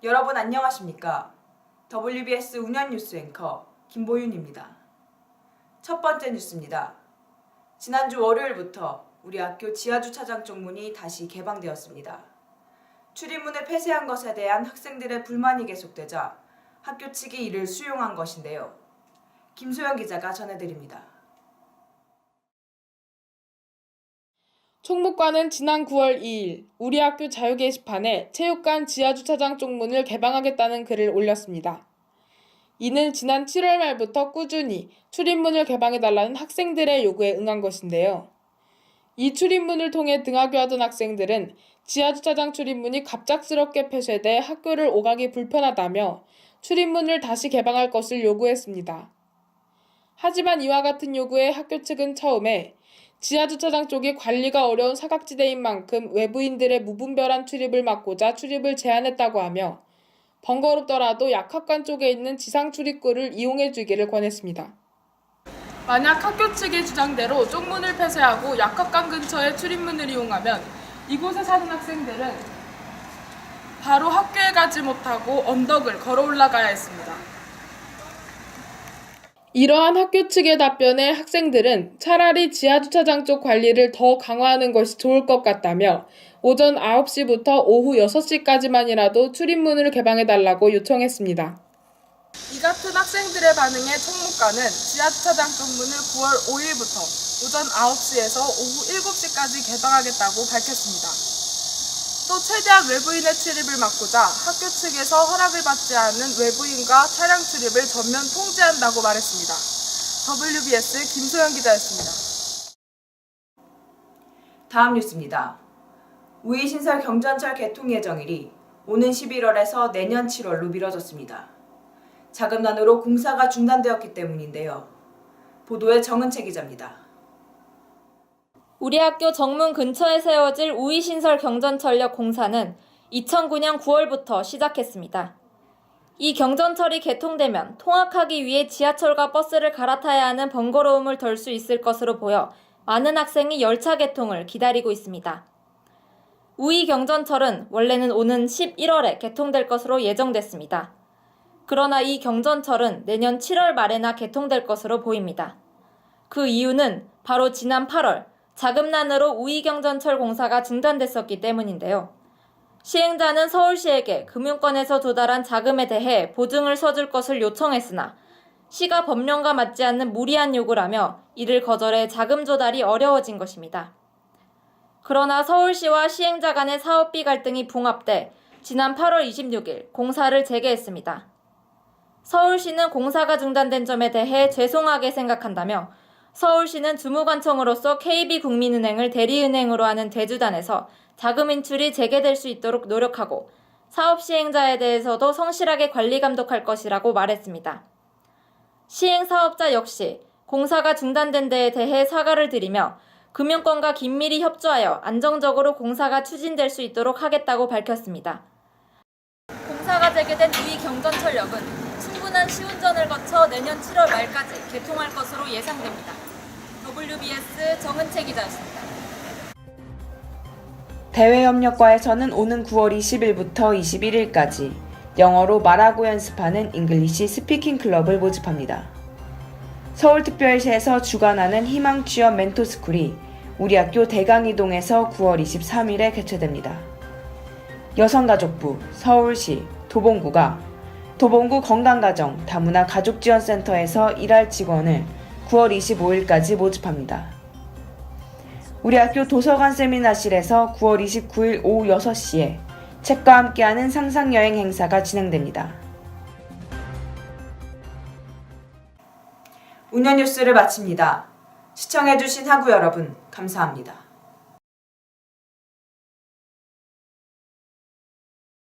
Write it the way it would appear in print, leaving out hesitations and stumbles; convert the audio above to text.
여러분 안녕하십니까? WBS 운현뉴스 앵커 김보윤입니다. 첫 번째 뉴스입니다. 지난주 월요일부터 우리 학교 지하주차장 쪽 문이 다시 개방되었습니다. 출입문을 폐쇄한 것에 대한 학생들의 불만이 계속되자 학교 측이 이를 수용한 것인데요. 김소영 기자가 전해드립니다. 총무과는 지난 9월 2일 우리 학교 자유 게시판에 체육관 지하주차장 쪽 문을 개방하겠다는 글을 올렸습니다. 이는 지난 7월 말부터 꾸준히 출입문을 개방해달라는 학생들의 요구에 응한 것인데요. 이 출입문을 통해 등하교하던 학생들은 지하주차장 출입문이 갑작스럽게 폐쇄돼 학교를 오가기 불편하다며 출입문을 다시 개방할 것을 요구했습니다. 하지만 이와 같은 요구에 학교 측은 처음에 지하주차장 쪽이 관리가 어려운 사각지대인 만큼 외부인들의 무분별한 출입을 막고자 출입을 제한했다고 하며 번거롭더라도 약학관 쪽에 있는 지상 출입구를 이용해 주기를 권했습니다. 만약 학교 측의 주장대로 쪽문을 폐쇄하고 약학관 근처의 출입문을 이용하면 이곳에 사는 학생들은 바로 학교에 가지 못하고 언덕을 걸어 올라가야 했습니다. 이러한 학교 측의 답변에 학생들은 차라리 지하주차장 쪽 관리를 더 강화하는 것이 좋을 것 같다며 오전 9시부터 오후 6시까지만이라도 출입문을 개방해달라고 요청했습니다. 이 같은 학생들의 반응에 총무과는 지하주차장 쪽 문을 9월 5일부터 오전 9시에서 오후 7시까지 개방하겠다고 밝혔습니다. 또 최대한 외부인의 출입을 막고자 학교 측에서 허락을 받지 않은 외부인과 차량 출입을 전면 통제한다고 말했습니다. WBS 김소영 기자였습니다. 다음 뉴스입니다. 우이신설 경전철 개통 예정일이 오는 11월에서 내년 7월로 미뤄졌습니다. 자금난으로 공사가 중단되었기 때문인데요. 보도에 정은채 기자입니다. 우리 학교 정문 근처에 세워질 우이신설 경전철역 공사는 2009년 9월부터 시작했습니다. 이 경전철이 개통되면 통학하기 위해 지하철과 버스를 갈아타야 하는 번거로움을 덜 수 있을 것으로 보여 많은 학생이 열차 개통을 기다리고 있습니다. 우이 경전철은 원래는 오는 11월에 개통될 것으로 예정됐습니다. 그러나 이 경전철은 내년 7월 말에나 개통될 것으로 보입니다. 그 이유는 바로 지난 8월 자금난으로 우이경전철 공사가 중단됐었기 때문인데요. 시행자는 서울시에게 금융권에서 조달한 자금에 대해 보증을 서줄 것을 요청했으나 시가 법령과 맞지 않는 무리한 요구라며 이를 거절해 자금 조달이 어려워진 것입니다. 그러나 서울시와 시행자 간의 사업비 갈등이 붕합돼 지난 8월 26일 공사를 재개했습니다. 서울시는 공사가 중단된 점에 대해 죄송하게 생각한다며 서울시는 주무관청으로서 KB국민은행을 대리은행으로 하는 대주단에서 자금 인출이 재개될 수 있도록 노력하고 사업 시행자에 대해서도 성실하게 관리 감독할 것이라고 말했습니다. 시행사업자 역시 공사가 중단된 데에 대해 사과를 드리며 금융권과 긴밀히 협조하여 안정적으로 공사가 추진될 수 있도록 하겠다고 밝혔습니다. 공사가 재개된 우이 경전철역은 충분한 시운전을 거쳐 내년 7월 말까지 개통할 것으로 예상됩니다. WBS 정은채 기자였습니다. 대외협력과에서는 오는 9월 20일부터 21일까지 영어로 말하고 연습하는 잉글리시 스피킹 클럽을 모집합니다. 서울특별시에서 주관하는 희망취업 멘토스쿨이 우리 학교 대강이동에서 9월 23일에 개최됩니다. 여성가족부, 서울시, 도봉구가 도봉구 건강가정 다문화 가족지원센터에서 일할 직원을 9월 25일까지 모집합니다. 우리 학교 도서관 세미나실에서 9월 29일 오후 6시에 책과 함께하는 상상여행 행사가 진행됩니다. 운현뉴스를 마칩니다. 시청해주신 학우 여러분 감사합니다.